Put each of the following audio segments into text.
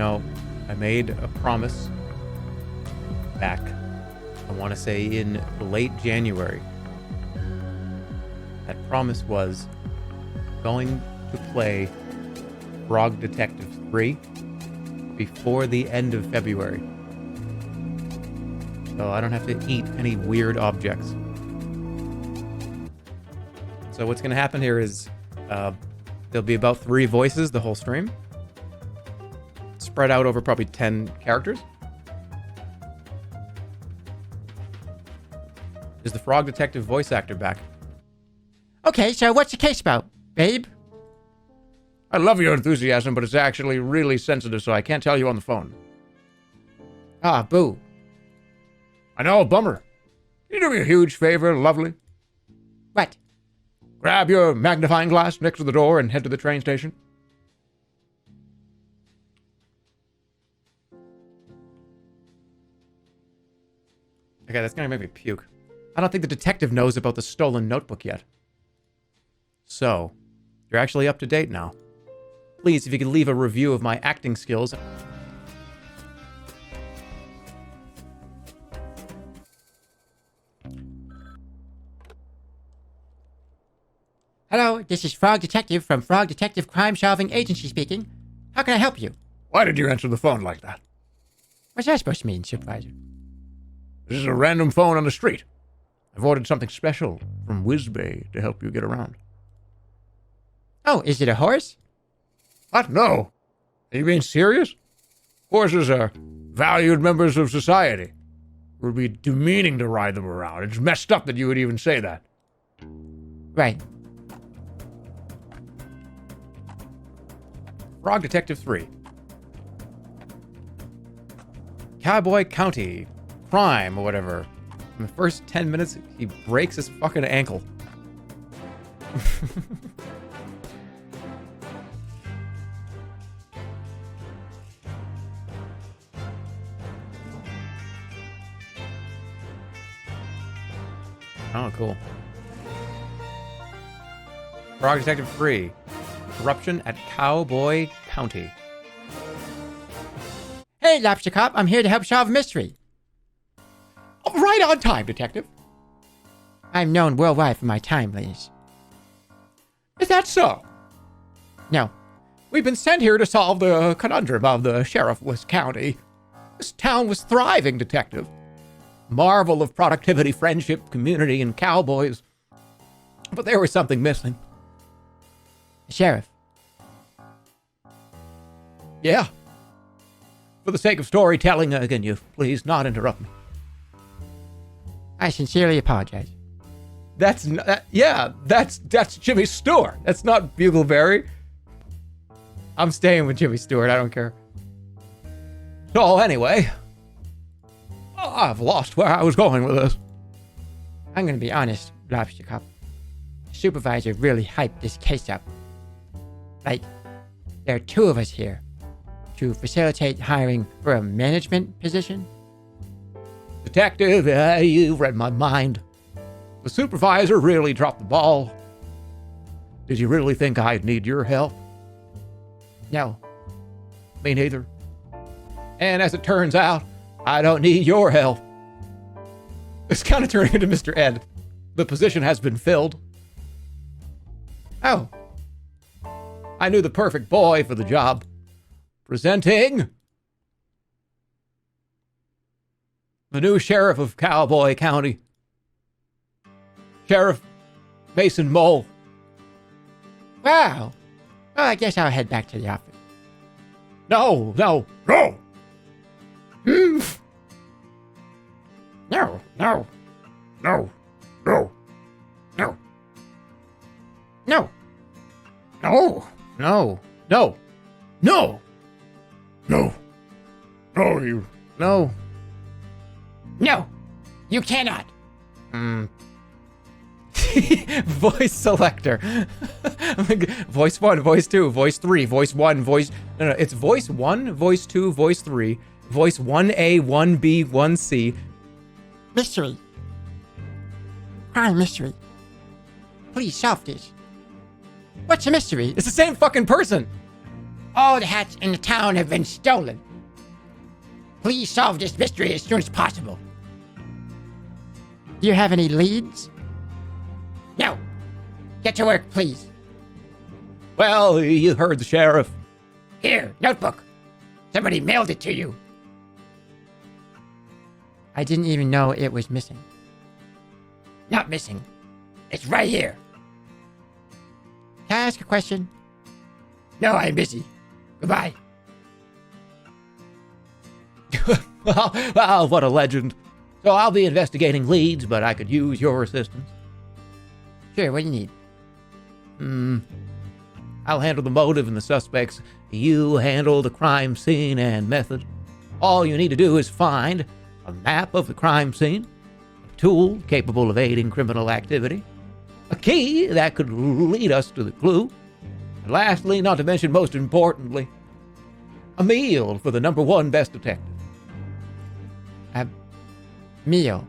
I made a promise back, I want to say in late January. That promise was going to play Frog Detective 3 before the end of February. So I don't have to eat any weird objects. So what's going to happen here is there'll be about 3 voices the whole stream, spread out over probably 10 characters. Is the Frog Detective voice actor back? Okay, so what's the case about, babe? I love your enthusiasm, but it's actually really sensitive, so I can't tell you on the phone. Ah, boo. I know, bummer. Can you do me a huge favor, lovely? What? Grab your magnifying glass next to the door and head to the train station. Okay, that's gonna make me puke. I don't think the detective knows about the stolen notebook yet. So, you're actually up to date now. Please, if you could leave a review of my acting skills. Hello, this is Frog Detective from Frog Detective Crime Solving Agency speaking. How can I help you? Why did you answer the phone like that? What's that supposed to mean, Supervisor? This is a random phone on the street. I've ordered something special from Whizbay to help you get around. Oh, is it a horse? What? No. Are you being serious? Horses are valued members of society. It would be demeaning to ride them around. It's messed up that you would even say that. Right. Frog Detective 3. Cowboy County. Crime, or whatever. In the first 10 minutes, he breaks his fucking ankle. Oh, cool. Frog Detective 3. Corruption at Cowboy County. Hey, Lobster Cop, I'm here to help solve a mystery. Right on time, Detective. I'm known worldwide for my timeliness. Is that so? No. We've been sent here to solve the conundrum of the sheriffless county. This town was thriving, Detective. Marvel of productivity, friendship, community, and cowboys. But there was something missing. The sheriff. Yeah. For the sake of storytelling, can you please not interrupt me? I sincerely apologize. That's Jimmy Stewart. That's not Bugleberry. I'm staying with Jimmy Stewart. I don't care. So anyway, I've lost where I was going with this. I'm going to be honest, Lobster Cop. The supervisor really hyped this case up. Like, there are 2 of us here to facilitate hiring for a management position. Detective, you've read my mind. The supervisor really dropped the ball. Did you really think I'd need your help? No. Me neither. And as it turns out, I don't need your help. It's kind of turning into Mr. Ed. The position has been filled. Oh. I knew the perfect boy for the job. Presenting the new sheriff of Cowboy County. Sheriff Mason Mole. Wow. Well, I guess I'll head back to the office. No. No. No. No. No. No. No. No. You. No. No. You cannot. Voice selector. Voice 1, voice 2, voice 3, voice 1, voice... No, it's voice 1, voice 2, voice 3, voice 1A, 1B, 1C. Mystery. Crime mystery. Please solve this. What's a mystery? It's the same fucking person. All the hats in the town have been stolen. Please solve this mystery as soon as possible. Do you have any leads? No. Get to work, please. Well, you heard the sheriff. Here, notebook. Somebody mailed it to you. I didn't even know it was missing. Not missing. It's right here. Can I ask a question? No, I'm busy. Goodbye. Well, what a legend. So I'll be investigating leads, but I could use your assistance. Sure, what do you need? I'll handle the motive and the suspects. You handle the crime scene and method. All you need to do is find a map of the crime scene, a tool capable of aiding criminal activity, a key that could lead us to the clue, and lastly, not to mention most importantly, a meal for the #1 best detective. A meal.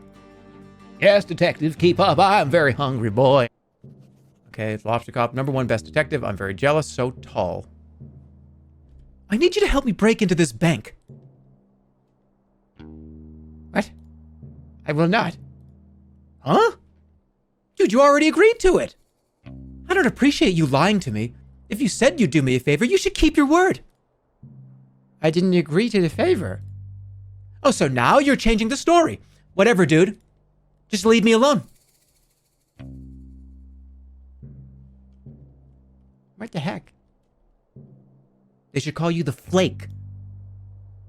Yes, detective, keep up. I'm very hungry, boy. Okay, it's Lobster Cop, #1 best detective. I'm very jealous, so tall. I need you to help me break into this bank. What? I will not. Huh? Dude, you already agreed to it. I don't appreciate you lying to me. If you said you'd do me a favor, you should keep your word. I didn't agree to the favor. Oh, so now you're changing the story. Whatever, dude. Just leave me alone. What the heck? They should call you the Flake,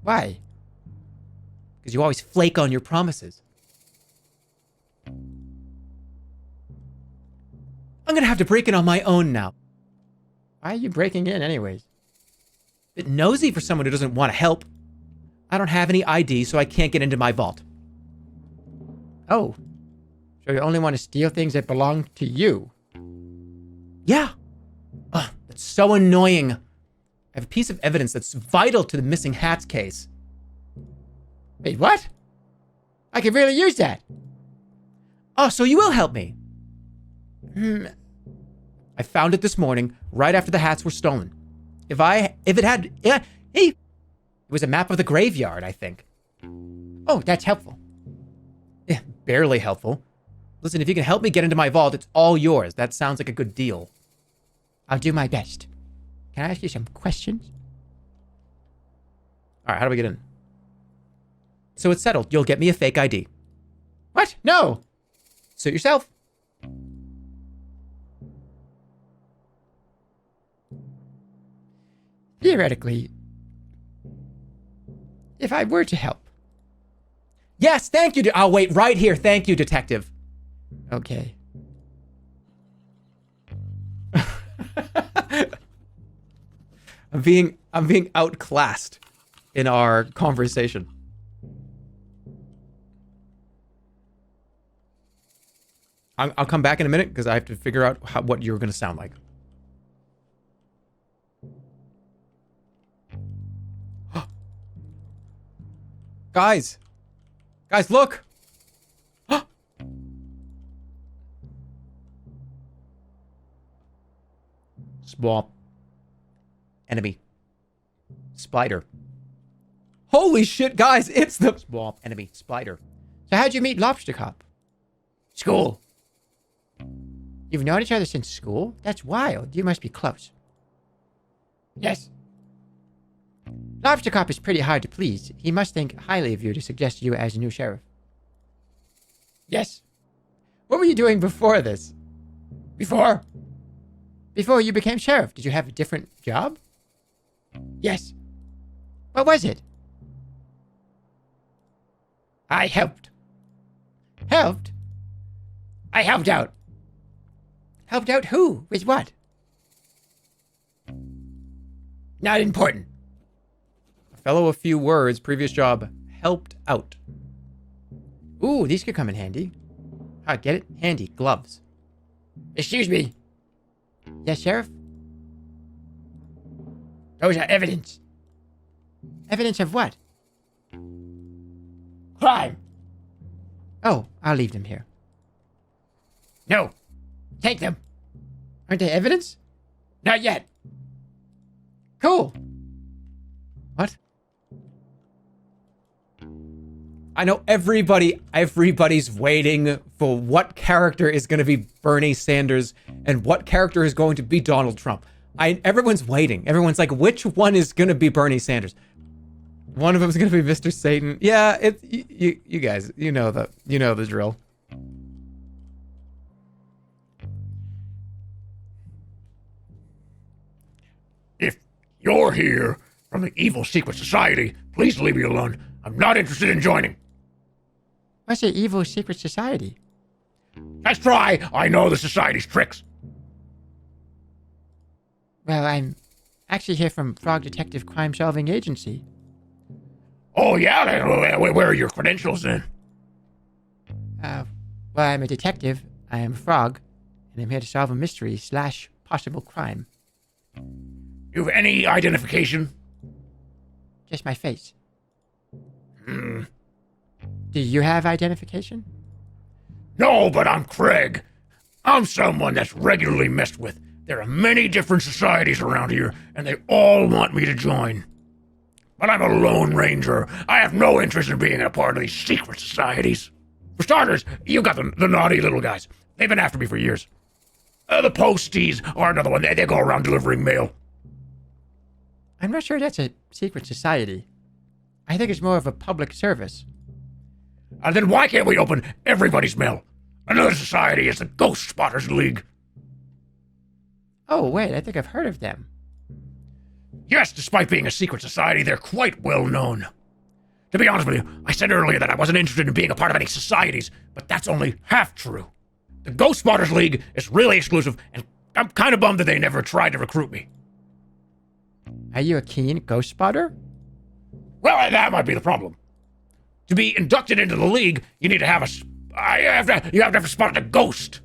Why? because you always flake on your promises. I'm gonna have to break in on my own now. Why are you breaking in anyways? Bit nosy for someone who doesn't want to help. I don't have any ID, so I can't get into my vault. Oh. So you only want to steal things that belong to you? Yeah. Ugh, that's so annoying. I have a piece of evidence that's vital to the missing hats case. Wait, what? I could really use that. Oh, so you will help me? I found it this morning, right after the hats were stolen. It was a map of the graveyard, I think. Oh, that's helpful. Yeah, barely helpful. Listen, if you can help me get into my vault, it's all yours. That sounds like a good deal. I'll do my best. Can I ask you some questions? All right, how do we get in? So it's settled. You'll get me a fake ID. What? No! Suit yourself. Theoretically, if I were to help. Yes, thank you. I'll wait right here. Thank you, detective. Okay. I'm being outclassed in our conversation. I'll come back in a minute because I have to figure out what you're going to sound like. Guys, look. Swamp. Enemy. Spider. Holy shit, guys, it's the swamp. Enemy. Spider. So how'd you meet Lobster Cop? School. You've known each other since school? That's wild. You must be close. Yes. Lobster Cop is pretty hard to please. He must think highly of you to suggest you as a new sheriff. Yes. What were you doing before this? Before you became sheriff, did you have a different job? Yes. What was it? I helped. Helped? I helped out. Helped out who? With what? Not important. A fellow of few words, previous job, helped out. Ooh, these could come in handy. Ah, get it? Handy. Gloves. Excuse me. Yes, Sheriff? Those are evidence. Evidence of what? Crime. Oh, I'll leave them here. No. Take them. Aren't they evidence? Not yet. Cool. What? I know everybody's waiting for what character is going to be Bernie Sanders and what character is going to be Donald Trump. Everyone's waiting. Everyone's like, which one is going to be Bernie Sanders? One of them is going to be Mr. Satan. Yeah, you guys, you know the drill. If you're here from the evil secret society, please leave me alone. I'm not interested in joining. What's the evil secret society? Let's try. I know the society's tricks. Well, I'm actually here from Frog Detective Crime Solving Agency. Oh, yeah? Where are your credentials then? Well, I'm a detective. I am a frog, and I'm here to solve a mystery / possible crime. You have any identification? Just my face. Do you have identification? No, but I'm Craig. I'm someone that's regularly messed with. There are many different societies around here, and they all want me to join. But I'm a lone ranger. I have no interest in being a part of these secret societies. For starters, you got the naughty little guys. They've been after me for years. The posties are another one. They go around delivering mail. I'm not sure that's a secret society. I think it's more of a public service. And then why can't we open everybody's mail? Another society is the Ghost Spotters League. Oh, wait, I think I've heard of them. Yes, despite being a secret society, they're quite well known. To be honest with you, I said earlier that I wasn't interested in being a part of any societies, but that's only half true. The Ghost Spotters League is really exclusive, and I'm kind of bummed that they never tried to recruit me. Are you a keen ghost spotter? Well, that might be the problem. To be inducted into the league, you need to have you have to spot a ghost.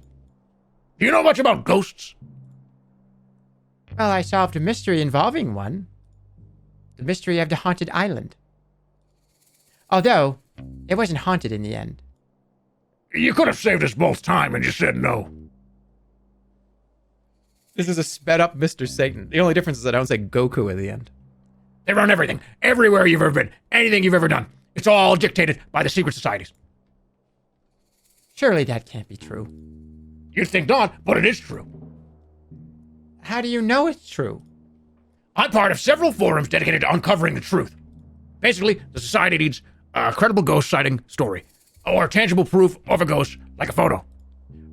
Do you know much about ghosts? Well, I solved a mystery involving one. The mystery of the haunted island. Although, it wasn't haunted in the end. You could have saved us both time and just said no. This is a sped up Mr. Satan. The only difference is that I don't say Goku at the end. They run everything, everywhere you've ever been, anything you've ever done. It's all dictated by the secret societies. Surely that can't be true. You'd think not, but it is true. How do you know it's true? I'm part of several forums dedicated to uncovering the truth. Basically, the society needs a credible ghost sighting story, or tangible proof of a ghost, like a photo.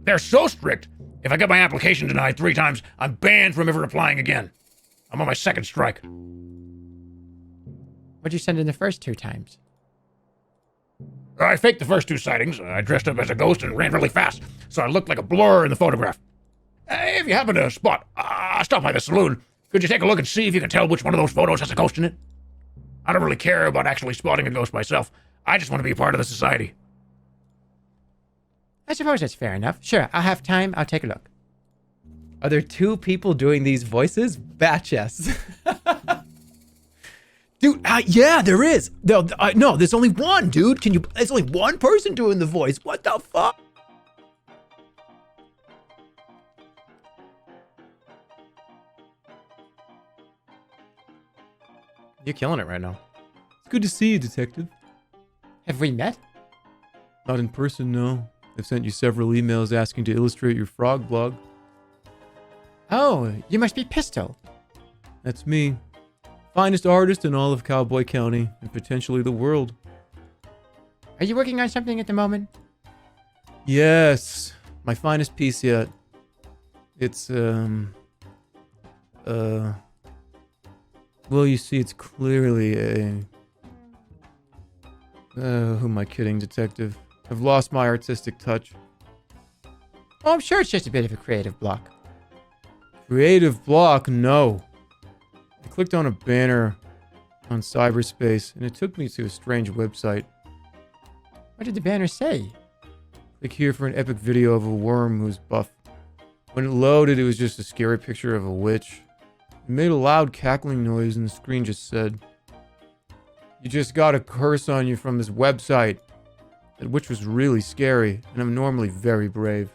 They're so strict, if I get my application denied 3 times, I'm banned from ever applying again. I'm on my 2nd strike. What'd you send in the first 2 times? I faked the first 2 sightings. I dressed up as a ghost and ran really fast, so I looked like a blur in the photograph. If you happen to stop by the saloon, could you take a look and see if you can tell which one of those photos has a ghost in it? I don't really care about actually spotting a ghost myself. I just want to be a part of the society. I suppose that's fair enough. Sure, I'll have time. I'll take a look. Are there 2 people doing these voices? Batches. Dude, yeah, there is. No, there's only one, dude. There's only one person doing the voice. What the fuck? You're killing it right now. It's good to see you, Detective. Have we met? Not in person, no. I've sent you several emails asking to illustrate your frog blog. Oh, you must be Pistol. That's me. Finest artist in all of Cowboy County, and potentially the world. Are you working on something at the moment? Yes. My finest piece yet. It's, well, you see, it's clearly a... who am I kidding, Detective? I've lost my artistic touch. Oh, I'm sure it's just a bit of a creative block. Creative block? No. I clicked on a banner on cyberspace, and it took me to a strange website. What did the banner say? Click here for an epic video of a worm who's buff. When it loaded, it was just a scary picture of a witch. It made a loud cackling noise, and the screen just said, "You just got a curse on you from this website." That witch was really scary, and I'm normally very brave.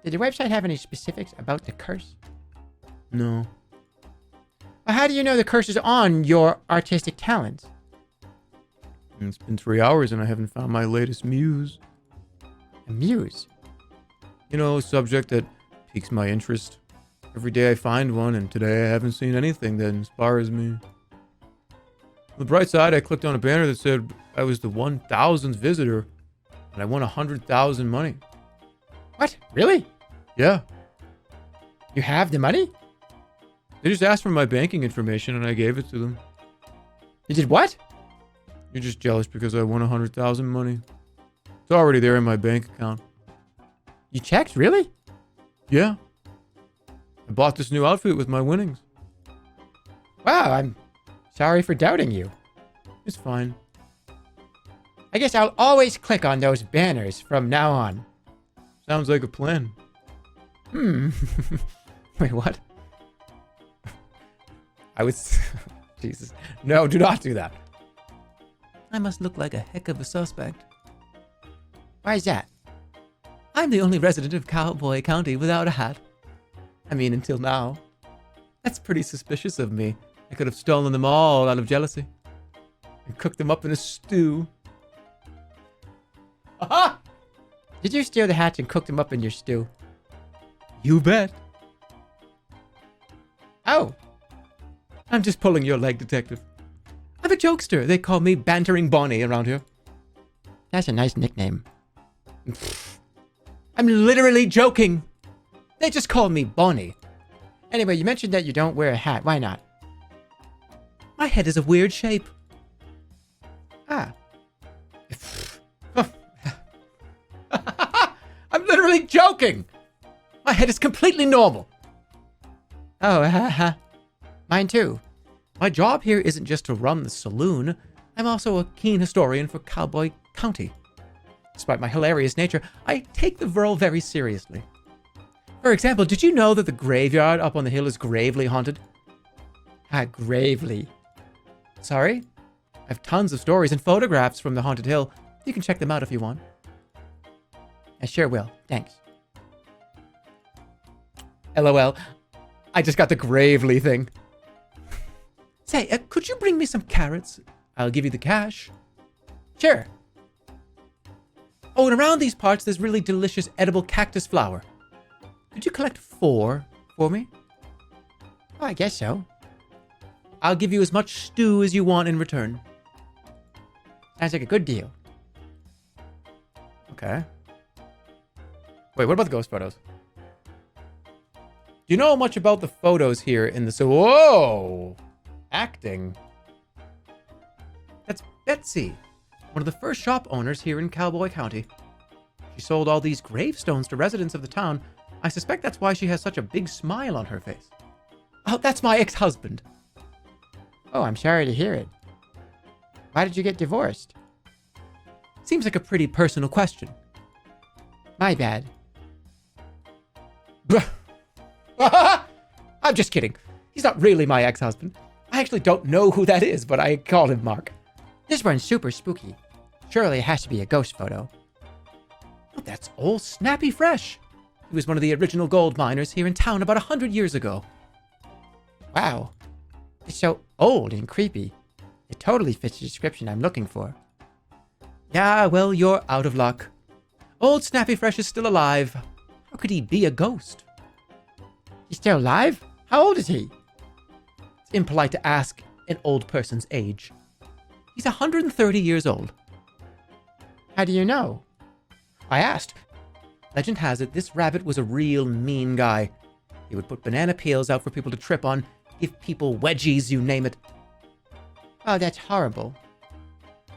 Did the website have any specifics about the curse? No. Well, how do you know the curse is on your artistic talents? It's been 3 hours and I haven't found my latest muse. A muse? You know, a subject that piques my interest. Every day I find one, and today I haven't seen anything that inspires me. On the bright side, I clicked on a banner that said I was the 1,000th visitor, and I won 100,000 money. What? Really? Yeah. You have the money? They just asked for my banking information, and I gave it to them. You did what? You're just jealous because I won 100,000 money. It's already there in my bank account. You checked? Really? Yeah. I bought this new outfit with my winnings. Wow, I'm sorry for doubting you. It's fine. I guess I'll always click on those banners from now on. Sounds like a plan. Wait, what? I was... Jesus. No, do not do that. I must look like a heck of a suspect. Why is that? I'm the only resident of Cowboy County without a hat. I mean, until now. That's pretty suspicious of me. I could have stolen them all out of jealousy. And cooked them up in a stew. Aha! Did you steal the hats and cook them up in your stew? You bet. Oh, I'm just pulling your leg, detective. I'm a jokester. They call me Bantering Bonnie around here. that's a nice nickname. I'm literally joking. They just call me Bonnie. Anyway, you mentioned that you don't wear a hat. Why not? My head is a weird shape. Ah, I'm literally joking. My head is completely normal. oh, haha. Mine too. My job here isn't just to run the saloon. I'm also a keen historian for Cowboy County. Despite my hilarious nature, I take the role very seriously. For example, did you know that the graveyard up on the hill is gravely haunted? Ah, gravely. Sorry? I have tons of stories and photographs from the haunted hill. You can check them out if you want. I sure will. Thanks. LOL. I just got the gravely thing. Say, could you bring me some carrots? I'll give you the cash. Sure. Oh, and around these parts, there's really delicious edible cactus flower. Could you collect 4 for me? Oh, I guess so. I'll give you as much stew as you want in return. Sounds like a good deal. Okay. Wait, what about the ghost photos? Do you know much about the photos here in the... Whoa! Acting. That's Betsy, one of the first shop owners here in Cowboy County. She sold all these gravestones to residents of the town. I suspect that's why she has such a big smile on her face. Oh, that's my ex-husband. Oh, I'm sorry to hear it. Why did you get divorced? Seems like a pretty personal question. My bad. I'm just kidding. He's not really my ex-husband. I actually don't know who that is, but I call him Mark. This one's super spooky. Surely it has to be a ghost photo. Oh, that's old Snappy Fresh. He was one of the original gold miners here in town about 100 years ago. Wow. It's so old and creepy. It totally fits the description I'm looking for. Yeah, well, you're out of luck. Old Snappy Fresh is still alive. How could he be a ghost? He's still alive? How old is he? It's impolite to ask an old person's age. He's 130 years old. How do you know? I asked. Legend has it this rabbit was a real mean guy. He would put banana peels out for people to trip on, give people wedgies, you name it. Oh, that's horrible.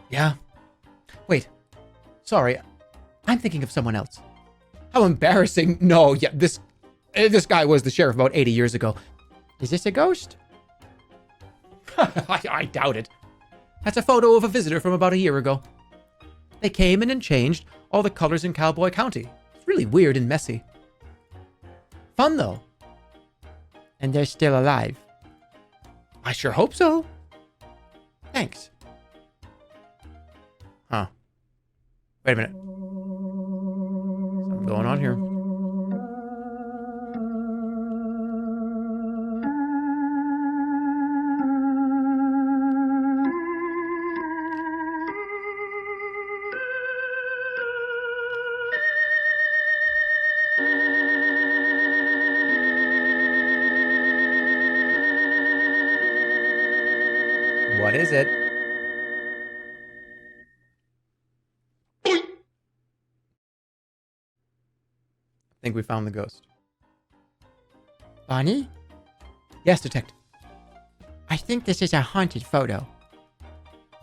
Yeah. Wait. Sorry. I'm thinking of someone else. How embarrassing. No, yeah, this guy was the sheriff about 80 years ago. Is this a ghost? I doubt it. That's a photo of a visitor from about a year ago. They came in and changed all the colors in Cowboy County. It's really weird and messy. Fun, though. And they're still alive. I sure hope so. Thanks. Huh. Wait a minute. Something going on here. What is it? I think we found the ghost. Bonnie? Yes, detective. I think this is a haunted photo.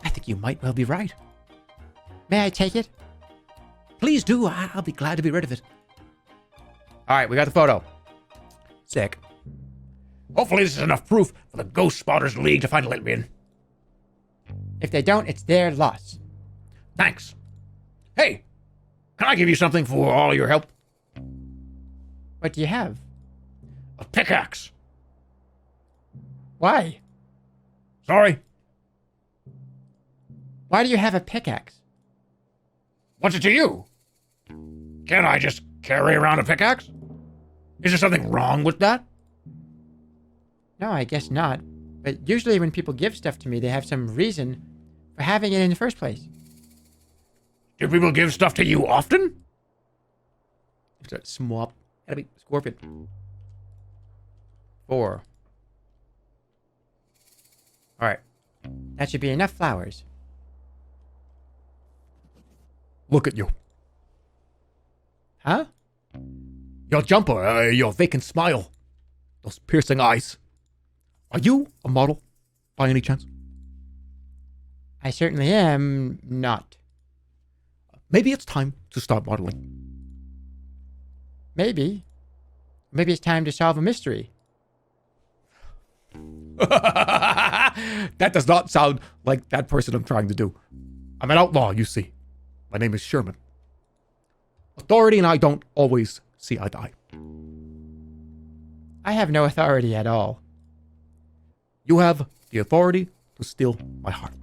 I think you might well be right. May I take it? Please do. I'll be glad to be rid of it. All right, we got the photo. Sick. Hopefully this is enough proof for the Ghost Spotters League to finally let me in. If they don't, it's their loss. Thanks. Hey, can I give you something for all your help? What do you have? A pickaxe. Why? Sorry. Why do you have a pickaxe? What's it to you? Can't I just carry around a pickaxe? Is there something wrong with that? No, I guess not. But usually when people give stuff to me, they have some reason for having it in the first place. Do people give stuff to you often? It's a swamp. Gotta be scorpion. 4. All right. That should be enough flowers. Look at you. Huh? Your jumper, your vacant smile. Those piercing eyes. Are you a model, by any chance? I certainly am not. Maybe it's time to start modeling. Maybe. Maybe it's time to solve a mystery. That does not sound like that person I'm trying to do. I'm an outlaw, you see. My name is Sherman. Authority and I don't always see eye to eye. I have no authority at all. You have the authority to steal my heart.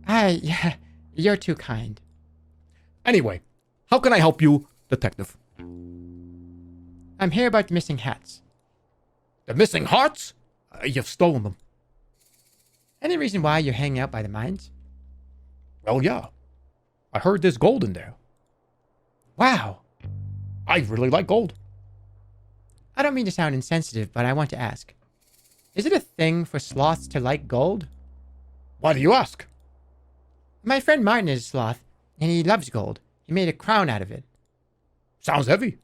Yeah, you're too kind. Anyway, how can I help you, detective? I'm here about the missing hats. The missing hearts? You've stolen them. Any reason why you're hanging out by the mines? Well, yeah. I heard there's gold in there. Wow. I really like gold. I don't mean to sound insensitive, but I want to ask. Is it a thing for sloths to like gold? Why do you ask? My friend Martin is a sloth, and he loves gold. He made a crown out of it. Sounds heavy.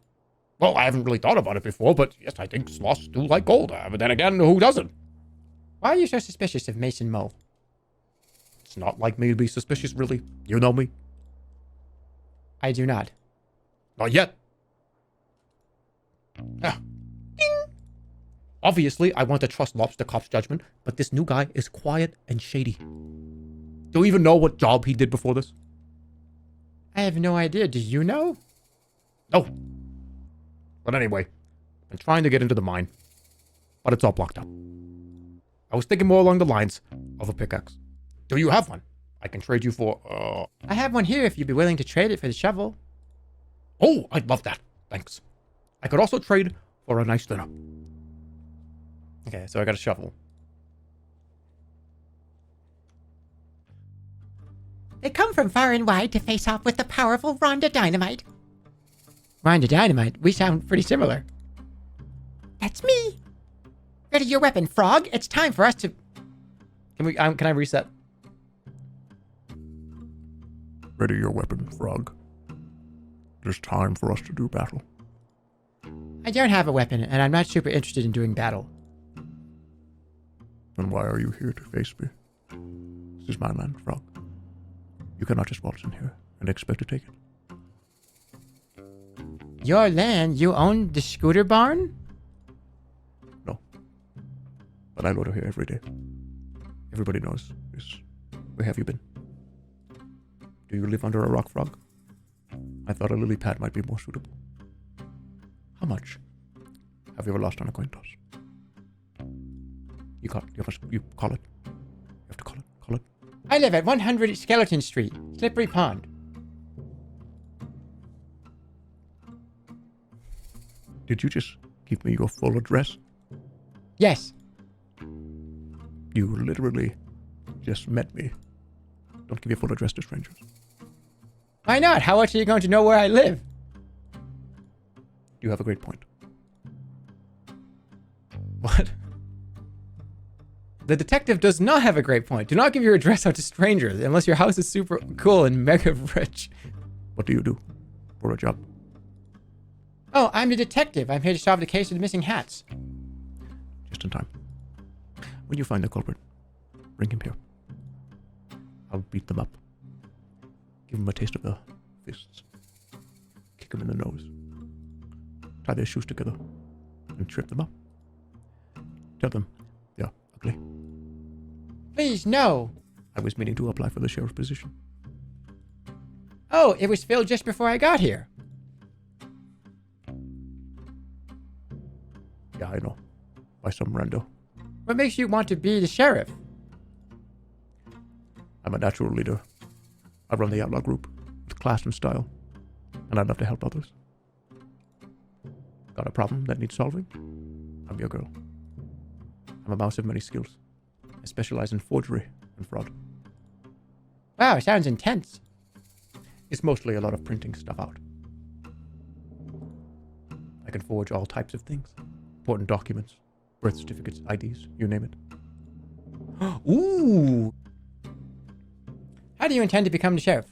Well, I haven't really thought about it before, but yes, I think sloths do like gold. But then again, who doesn't? Why are you so suspicious of Mason Mole? It's not like me to be suspicious, really. You know me. I do not. Not yet. Ah. Ding. Obviously, I want to trust Lobster Cop's judgment, but this new guy is quiet and shady. Do you even know what job he did before this? I have no idea. Do you know? No. But anyway, I'm trying to get into the mine, but it's all blocked up. I was thinking more along the lines of a pickaxe. Do you have one? I can trade you for, I have one here if you'd be willing to trade it for the shovel. Oh, I'd love that. Thanks. I could also trade for a nice dinner. Okay, so I got a shovel. They come from far and wide to face off with the powerful Rhonda Dynamite. Rhonda Dynamite? We sound pretty similar. That's me. Ready your weapon, frog. It's time for us to... Can I reset? Ready your weapon, frog. It is time for us to do battle. I don't have a weapon, and I'm not super interested in doing battle. Then why are you here to face me? This is my land, frog. You cannot just waltz in here and expect to take it. Your land? You own the scooter barn? No. But I loiter here every day. Everybody knows this. Where have you been? Do you live under a rock, frog? I thought a lily pad might be more suitable. How much have you ever lost on a coin toss? You call it. You call it. You have to call it. Call it. I live at 100 Skeleton Street, Slippery Pond. Did you just give me your full address? Yes. You literally just met me. Don't give your full address to strangers. Why not? How else are you going to know where I live? You have a great point. What? The detective does not have a great point. Do not give your address out to strangers unless your house is super cool and mega rich. What do you do for a job? Oh, I'm the detective. I'm here to solve the case of the missing hats. Just in time. When you find the culprit, bring him here. I'll beat them up. Give them a taste of the fists. Kick them in the nose. Tie their shoes together and trip them up. Tell them they're ugly. Please, no. I was meaning to apply for the sheriff position. Oh, it was filled just before I got here. Yeah, I know. By some rando. What makes you want to be the sheriff? I'm a natural leader. I run the outlaw group with class and style, and I'd love to help others. Got a problem that needs solving? I'm your girl. I'm a mouse of many skills. I specialize in forgery and fraud. Wow, sounds intense. It's mostly a lot of printing stuff out. I can forge all types of things. Important documents, birth certificates, IDs, you name it. Ooh. How do you intend to become the sheriff?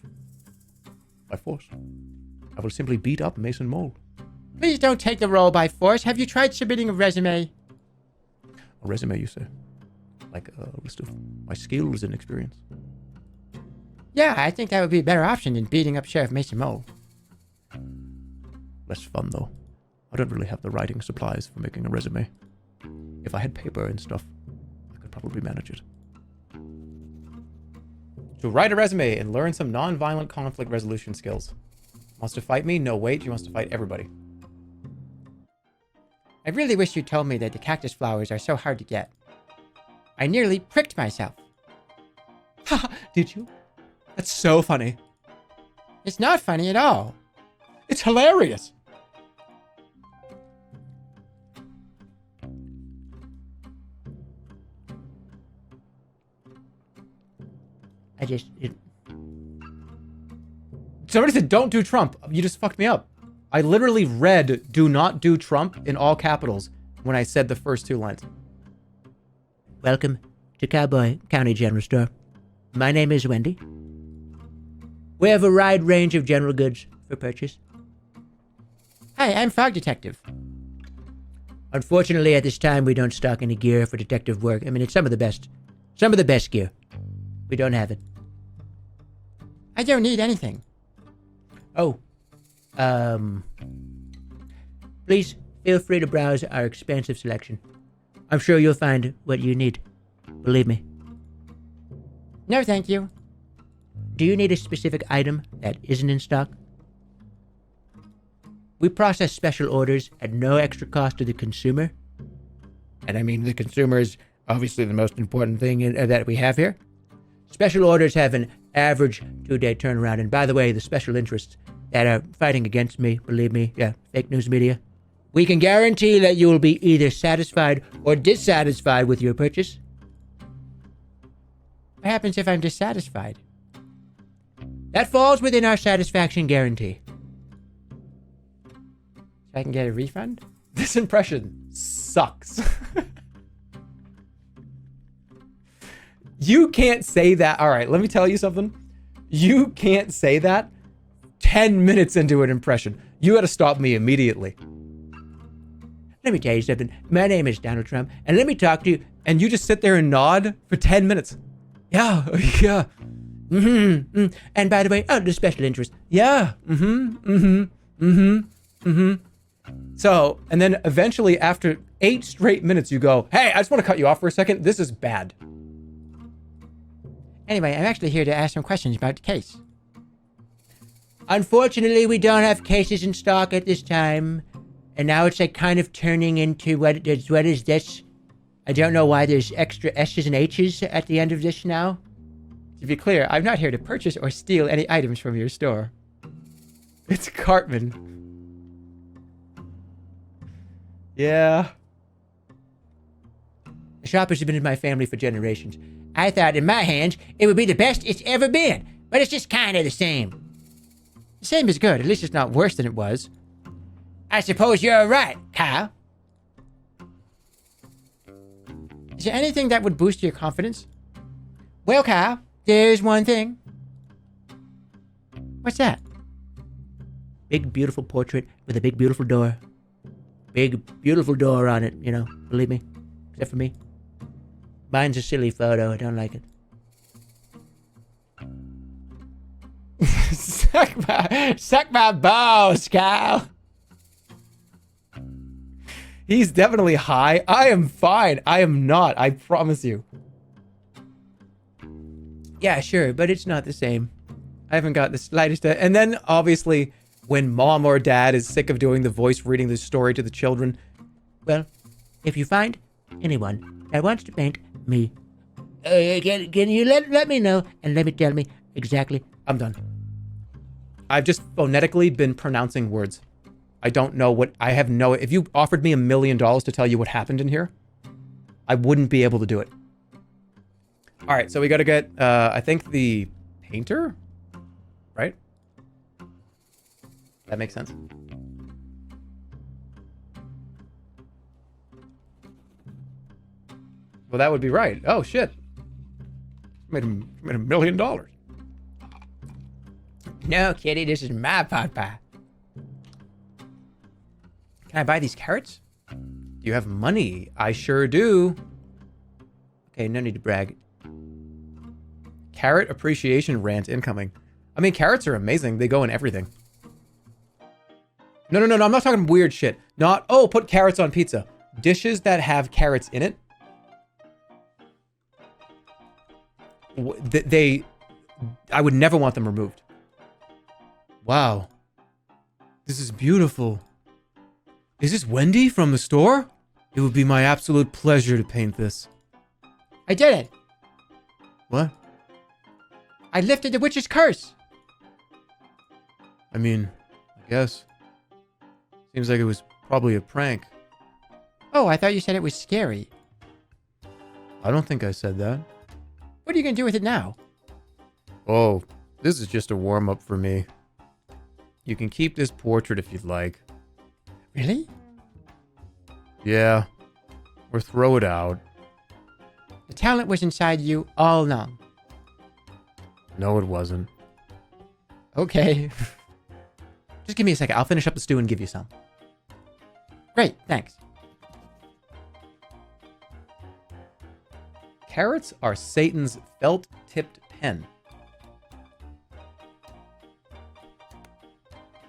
By force. I will simply beat up Mason Mole. Please don't take the role by force. Have you tried submitting a resume? A resume, you say? Like a list of my skills and experience. Yeah, I think that would be a better option than beating up Sheriff Mason Mole. Less fun, though. I don't really have the writing supplies for making a resume. If I had paper and stuff, I could probably manage it. To write a resume and learn some non-violent conflict resolution skills. Wants to fight me? No, wait. She wants to fight everybody. I really wish you told me that the cactus flowers are so hard to get. I nearly pricked myself. Haha, did you? That's so funny. It's not funny at all. It's hilarious. Somebody said, don't do Trump. You just fucked me up. I literally read, do not do Trump in all capitals when I said the first two lines. Welcome to Cowboy County General Store. My name is Wendy. We have a wide range of general goods for purchase. Hi, I'm Fog Detective. Unfortunately, at this time, we don't stock any gear for detective work. I mean, it's some of the best gear. We don't have it. I don't need anything. Oh, please feel free to browse our expansive selection. I'm sure you'll find what you need. Believe me. No, thank you. Do you need a specific item that isn't in stock? We process special orders at no extra cost to the consumer. And I mean, the consumer is obviously the most important thing that we have here. Special orders have an average 2-day turnaround. And by the way, the special interests that are fighting against me, believe me, yeah, fake news media, we can guarantee that you will be either satisfied or dissatisfied with your purchase. What happens if I'm dissatisfied? That falls within our satisfaction guarantee. So I can get a refund? This impression sucks. You can't say that. All right, let me tell you something. You can't say that 10 minutes into an impression. You got to stop me immediately. Let me tell you something. My name is Donald Trump, and let me talk to you. And you just sit there and nod for 10 minutes. Yeah, yeah. And by the way, the special interest. Yeah. So, and then eventually after 8 straight minutes, you go, hey, I just want to cut you off for a second. This is bad. Anyway, I'm actually here to ask some questions about the case. Unfortunately, we don't have cases in stock at this time. And now it's like kind of turning into what is this? I don't know why there's extra S's and H's at the end of this now. To be clear, I'm not here to purchase or steal any items from your store. It's Cartman. Yeah. The shoppers have been in my family for generations. I thought in my hands it would be the best it's ever been, but it's just kind of the same. The same is good. At least it's not worse than it was. I suppose you're right, Kyle. Is there anything that would boost your confidence? Well, Kyle, there's one thing. What's that? Big, beautiful portrait with a big, beautiful door. Big, beautiful door on it, you know, believe me. Except for me. Mine's a silly photo. I don't like it. Suck my balls, Kyle. He's definitely high. I am fine. I am not. I promise you. Yeah, sure, but it's not the same. I haven't got the slightest. And then, obviously, when mom or dad is sick of doing the voice reading the story to the children. Well, if you find anyone that wants to paint me, can you let me know and let me tell me exactly? I'm done. I've just phonetically been pronouncing words. I don't know what. I have no. If you offered me $1 million to tell you what happened in here, I wouldn't be able to do it. All right, so we got to get, I think, the painter, right? That makes sense. Well, that would be right. Oh, shit. Made $1 million. No, kitty, this is my papa. Can I buy these carrots? Do you have money? I sure do. Okay, no need to brag. Carrot appreciation rant incoming. I mean, carrots are amazing. They go in everything. No. I'm not talking weird shit. Not, oh, put carrots on pizza. Dishes that have carrots in it. I would never want them removed. Wow. This is beautiful. Is this Wendy from the store? It would be my absolute pleasure to paint this. I did it. What? I lifted the witch's curse. I mean, I guess. Seems like it was probably a prank. Oh, I thought you said it was scary. I don't think I said that. What are you going to do with it now? Oh, this is just a warm-up for me. You can keep this portrait if you'd like. Really? Yeah. Or throw it out. The talent was inside you all along. No, it wasn't. Okay. Just give me a second. I'll finish up the stew and give you some. Great, thanks. Carrots are Satan's felt-tipped pen.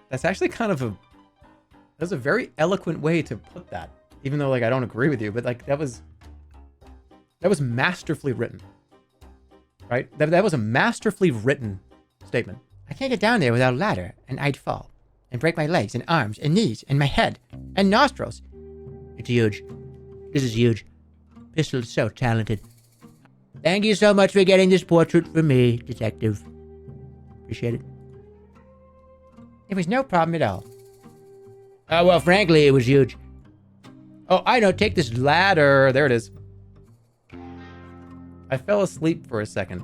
That's actually kind of that's a very eloquent way to put that. Even though, like, I don't agree with you, but, like, that was masterfully written. Right? That was a masterfully written statement. I can't get down there without a ladder, and I'd fall. And break my legs and arms and knees and my head and nostrils. It's huge. This is huge. Pistol is so talented. Thank you so much for getting this portrait for me, Detective. Appreciate it. It was no problem at all. Well, frankly, it was huge. Oh, I know. Take this ladder. There it is. I fell asleep for a second.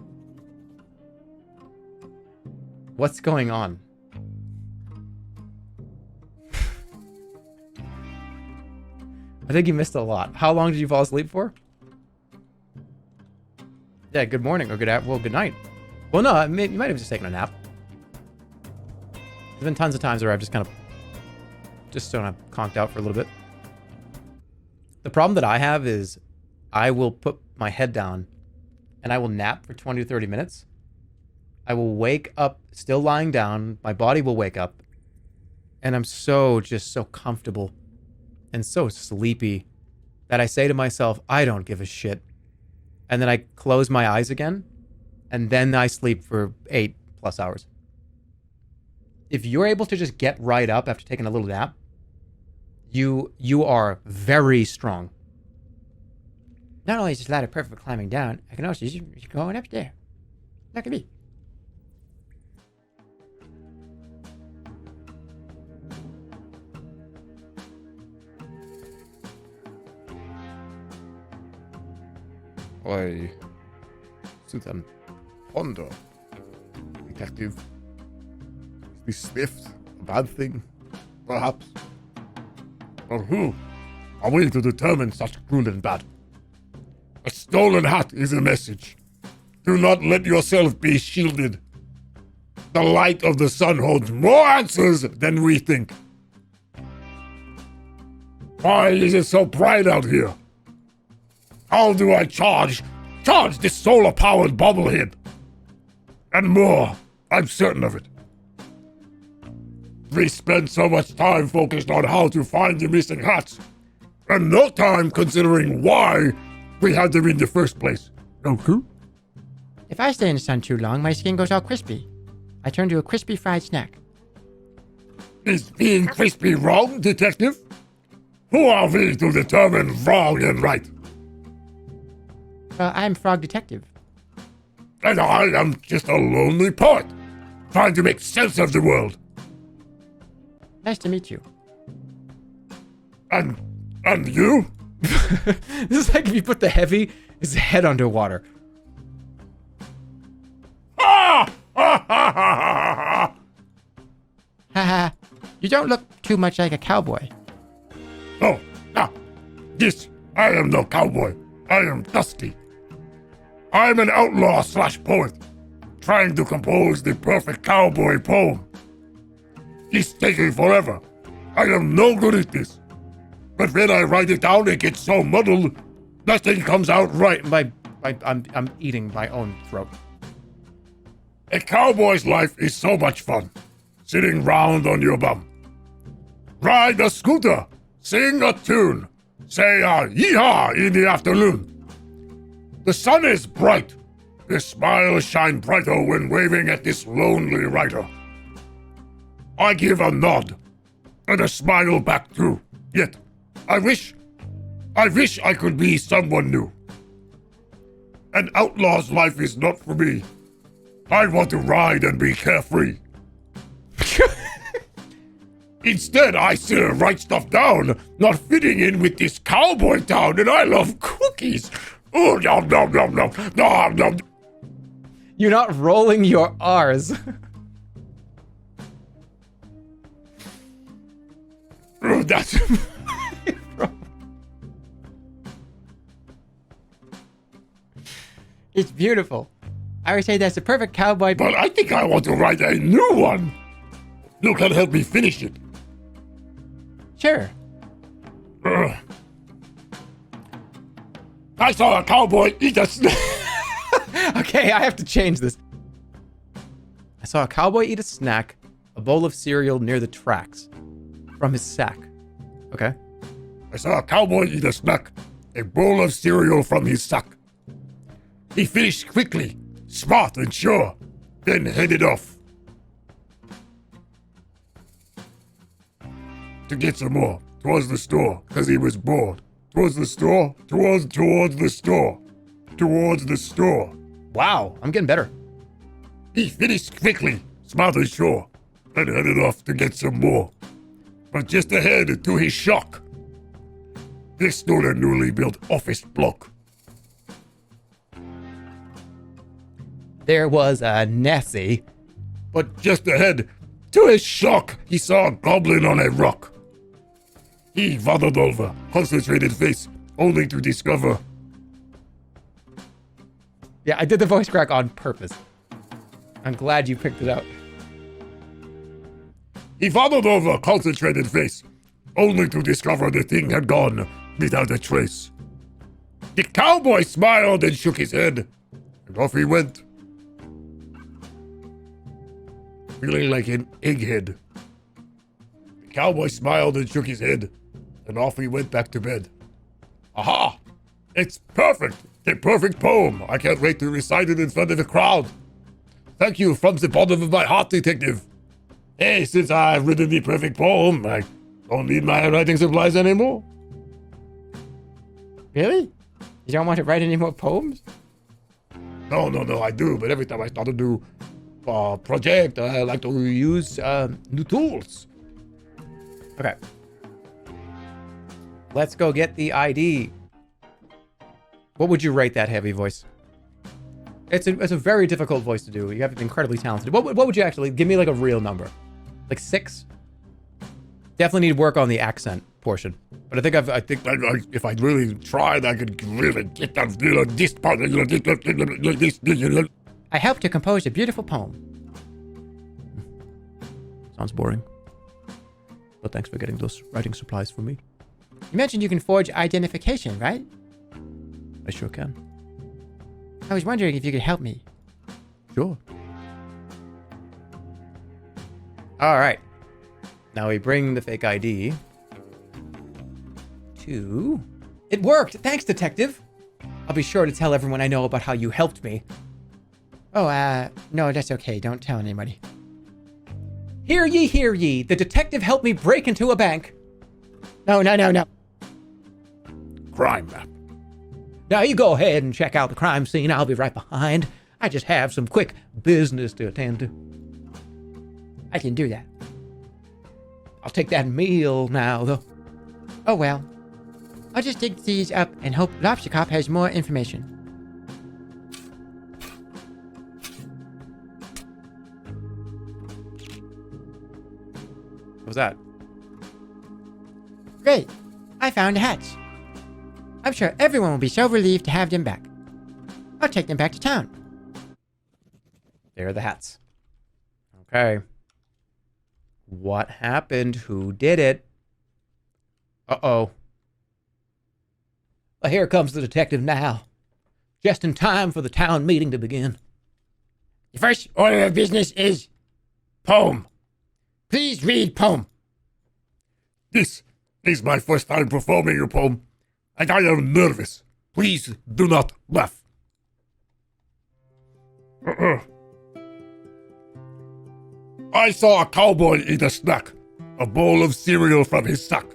What's going on? I think you missed a lot. How long did you fall asleep for? Yeah, good morning or good night. Well, no, you might have just taken a nap. There's been tons of times where I've just kind of conked out for a little bit. The problem that I have is I will put my head down and I will nap for 20 to 30 minutes. I will wake up still lying down. My body will wake up. And I'm just so comfortable and so sleepy that I say to myself, I don't give a shit. And then I close my eyes again. And then I sleep for 8+ hours. If you're able to just get right up after taking a little nap, you are very strong. Not only is this ladder perfect for climbing down, I can also use it going up there. Look at me. I sit and ponder, Detective. Is this theft a bad thing? Perhaps. Or who are we to determine such good and bad? A stolen hat is a message. Do not let yourself be shielded. The light of the sun holds more answers than we think. Why is it so bright out here? How do I charge this solar-powered bobblehead? And more, I'm certain of it. We spend so much time focused on how to find the missing hats, and no time considering why we had them in the first place. Okay? If I stay in the sun too long, my skin goes all crispy. I turn to a crispy fried snack. Is being crispy wrong, detective? Who are we to determine wrong and right? I'm Frog Detective. And I am just a lonely poet, trying to make sense of the world. Nice to meet you. And you? This is like if you put his head underwater. Haha, you don't look too much like a cowboy. Oh, this, I am no cowboy. I am Dusty. I'm an outlaw/poet, trying to compose the perfect cowboy poem. It's taking forever. I am no good at this. But when I write it down, it gets so muddled, nothing comes out right. I'm eating my own throat. A cowboy's life is so much fun. Sitting round on your bum. Ride a scooter. Sing a tune. Say a yee-haw in the afternoon. The sun is bright. His smile shine brighter when waving at this lonely writer. I give a nod. And a smile back too. Yet, I wish I could be someone new. An outlaw's life is not for me. I want to ride and be carefree. Instead, I sit and write stuff down, not fitting in with this cowboy town, and I love cookies. Oh, nom, nom, nom, nom, nom, nom. You're not rolling your R's. Oh, that's... It's beautiful. I would say that's the perfect cowboy. But I think I want to write a new one. You can help me finish it. Sure. I saw a cowboy eat a snake. Okay, I have to change this. I saw a cowboy eat a snack, a bowl of cereal near the tracks, from his sack. Okay. I saw a cowboy eat a snack, a bowl of cereal from his sack. He finished quickly, smart and sure, then headed off. To get some more, towards the store, because he was bored. Towards the store, towards the store, towards the store. Wow, I'm getting better. He finished quickly, smart and sure, then headed off to get some more. But just ahead, to his shock, there stood a newly built office block. There was a Nessie. But just ahead, to his shock, he saw a goblin on a rock. He waddled over, concentrated face, only to discover... Yeah, I did the voice crack on purpose. I'm glad you picked it out. He waddled over, concentrated face, only to discover the thing had gone without a trace. The cowboy smiled and shook his head, and off he went. Feeling like an egghead. The cowboy smiled and shook his head, and off he went back to bed. Aha! It's perfect! The perfect poem! I can't wait to recite it in front of a crowd. Thank you from the bottom of my heart, detective. Hey, since I've written the perfect poem, I don't need my writing supplies anymore. Really? You don't want to write any more poems? No, I do, but every time I start a new project, I like to use new tools. Okay. Let's go get the ID. What would you rate that heavy voice? It's a very difficult voice to do. You have to be incredibly talented. What would you actually give me, like a real number? Like 6? Definitely need work on the accent. portion. But I think If I really tried, I could really get that this part. I helped to compose a beautiful poem. sounds boring. But thanks for getting those writing supplies for me. You mentioned you can forge identification, right? I sure can. I was wondering if you could help me. Sure. All right. Now we bring the fake ID to... It worked! Thanks, detective! I'll be sure to tell everyone I know about how you helped me. Oh, no, that's okay. Don't tell anybody. Hear ye, hear ye! The detective helped me break into a bank. No. Crime map. Now you go ahead and check out the crime scene. I'll be right behind. I just have some quick business to attend to. I can do that. I'll take that meal now, though. Oh, well. I'll just dig these up and hope Lobster Cop has more information. What was that? Great. I found the hats. I'm sure everyone will be so relieved to have them back. I'll take them back to town. There are the hats. Okay. What happened? Who did it? Uh-oh. Well, here comes the detective now. Just in time for the town meeting to begin. The first order of business is poem. Please read poem. This is my first time performing your poem, and I am nervous. Please do not laugh. I saw a cowboy eat a snack, a bowl of cereal from his sack.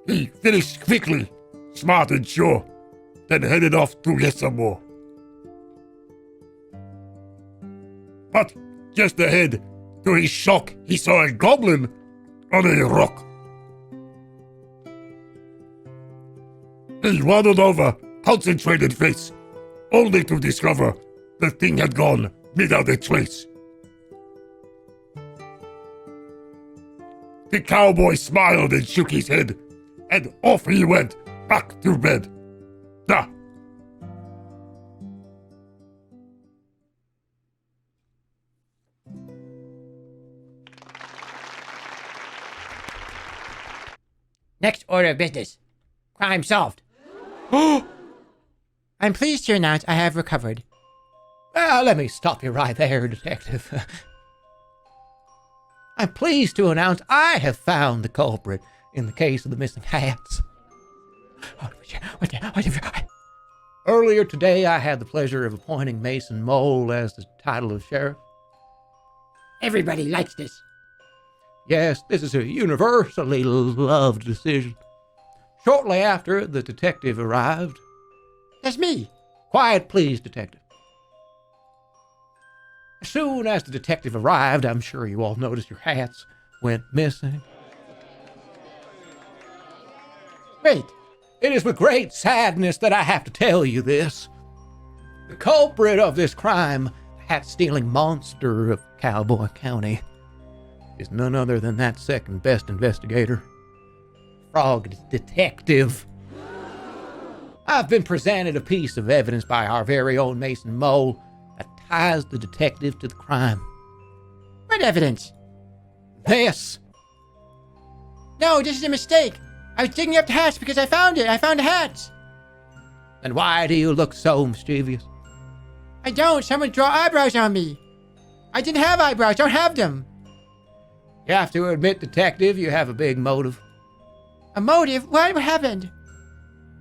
He finished quickly, smart and sure, then headed off to get some more. But just ahead, to his shock, he saw a goblin on a rock. He waddled over, concentrated face, only to discover the thing had gone without a trace. The cowboy smiled and shook his head, and off he went, back to bed. Ah. Next order of business. Crime solved. I'm pleased to announce I have recovered. Let me stop you right there, detective. I'm pleased to announce I have found the culprit in the case of the missing hats. Earlier today, I had the pleasure of appointing Mason Mole as the title of sheriff. Everybody likes this. Yes, this is a universally loved decision. Shortly after the detective arrived... That's me. Quiet, please, detective. As soon as the detective arrived, I'm sure you all noticed your hats went missing. Wait. It is with great sadness that I have to tell you this. The culprit of this crime, the hat-stealing monster of Cowboy County, is none other than that second-best investigator, Frog Detective. I've been presented a piece of evidence by our very own Mason Mole that ties the detective to the crime. What evidence? This. No, this is a mistake. I was digging up the hats because I found it. I found the hats. Then why do you look so mischievous? I don't. Someone draw eyebrows on me. I didn't have eyebrows. Don't have them. You have to admit, detective, you have a big motive. A motive? What happened?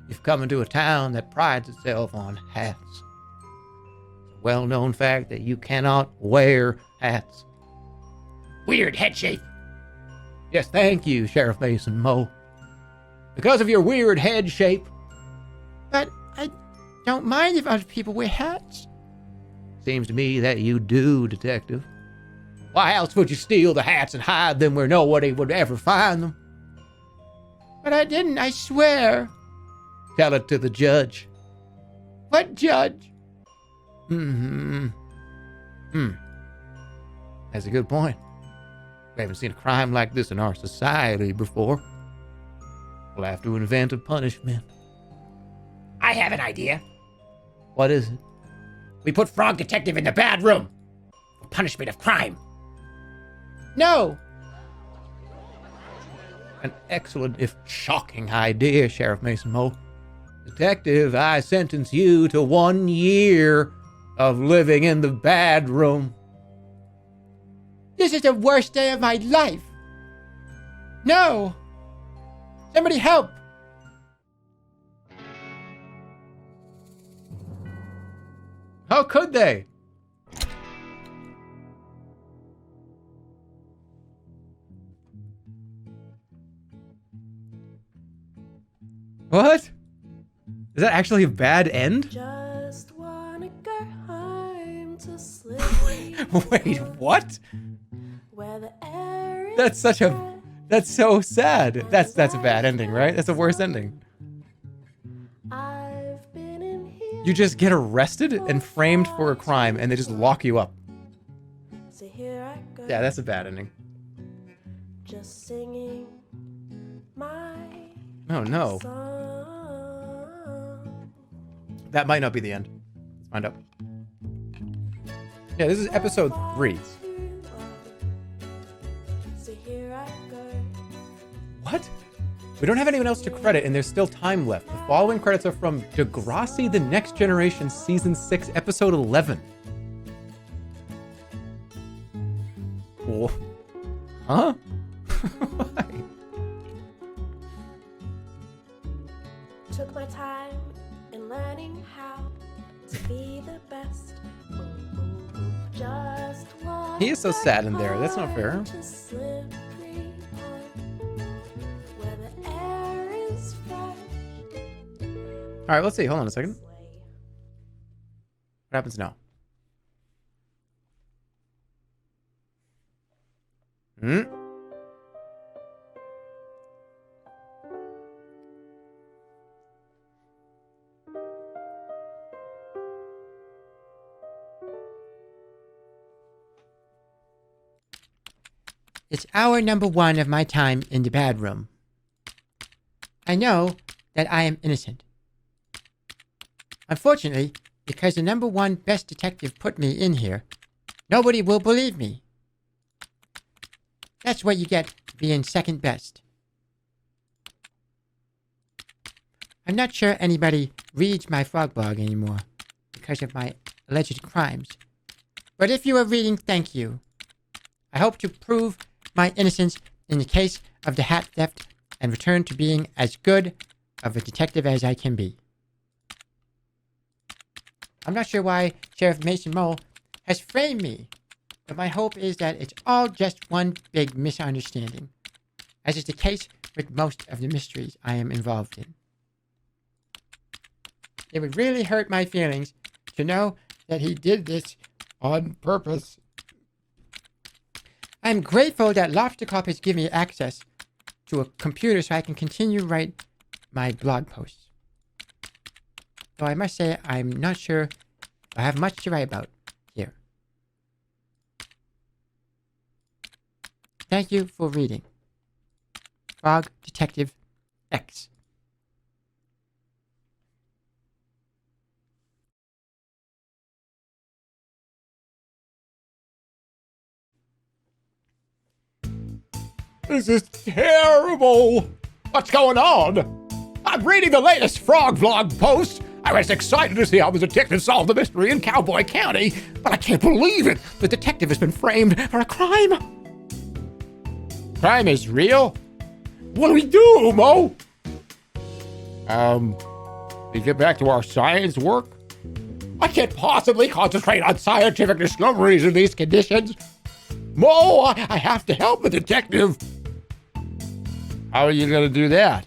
You've come into a town that prides itself on hats. It's a well-known fact that you cannot wear hats. Weird head shape. Yes, thank you, Sheriff Mason Mole. Because of your weird head shape. But I don't mind if other people wear hats. Seems to me that you do, detective. Why else would you steal the hats and hide them where nobody would ever find them? But I didn't, I swear. Tell it to the judge. What judge? That's a good point. We haven't seen a crime like this in our society before. We'll have to invent a punishment. I have an idea. What is it? We put Frog Detective in the bad room for punishment of crime. No! An excellent, if shocking idea, Sheriff Mason Mole. Detective, I sentence you to 1 year of living in the bad room. This is the worst day of my life! No! Somebody help! How could they? What? Is that actually a bad end? Just wanna go home to sleep. Wait, what? Where the air is That's such a... fresh. That's so sad. That's a bad ending, right? That's the worst ending. I've been in here. You just get arrested and framed for a crime and they just lock you up. So here I go. Yeah, that's a bad ending. Just singing my Oh no. song. That might not be the end. Let's find out. Yeah, this is episode 3. So here I go. What? We don't have anyone else to credit, and there's still time left. The following credits are from Degrassi: The Next Generation, Season 6, Episode 11. Oh. Huh? Why? Took my time in learning how to be the best. Just wanna He is so sad in there. That's not fair. go to slippery pond, where the air is fresh. All right, let's see. Hold on a second. What happens now? Hmm? It's hour number 1 of my time in the bad room. I know that I am innocent. Unfortunately, because the number 1 best detective put me in here, nobody will believe me. That's what you get for being second best. I'm not sure anybody reads my frog blog anymore because of my alleged crimes. But if you are reading, thank you. I hope to prove my innocence in the case of the hat theft and return to being as good of a detective as I can be. I'm not sure why Sheriff Mason Mole has framed me, but my hope is that it's all just one big misunderstanding, as is the case with most of the mysteries I am involved in. It would really hurt my feelings to know that he did this on purpose. I'm grateful that Lobster Cop has given me access to a computer so I can continue to write my blog posts. Though I must say I'm not sure I have much to write about here. Thank you for reading. Frog Detective X. This is terrible! What's going on? I'm reading the latest Frog Vlog post. I was excited to see how the detective solved the mystery in Cowboy County, but I can't believe it! The detective has been framed for a crime! Crime is real? What do we do, Mo? We get back to our science work? I can't possibly concentrate on scientific discoveries in these conditions. Mo, I have to help the detective. How are you going to do that?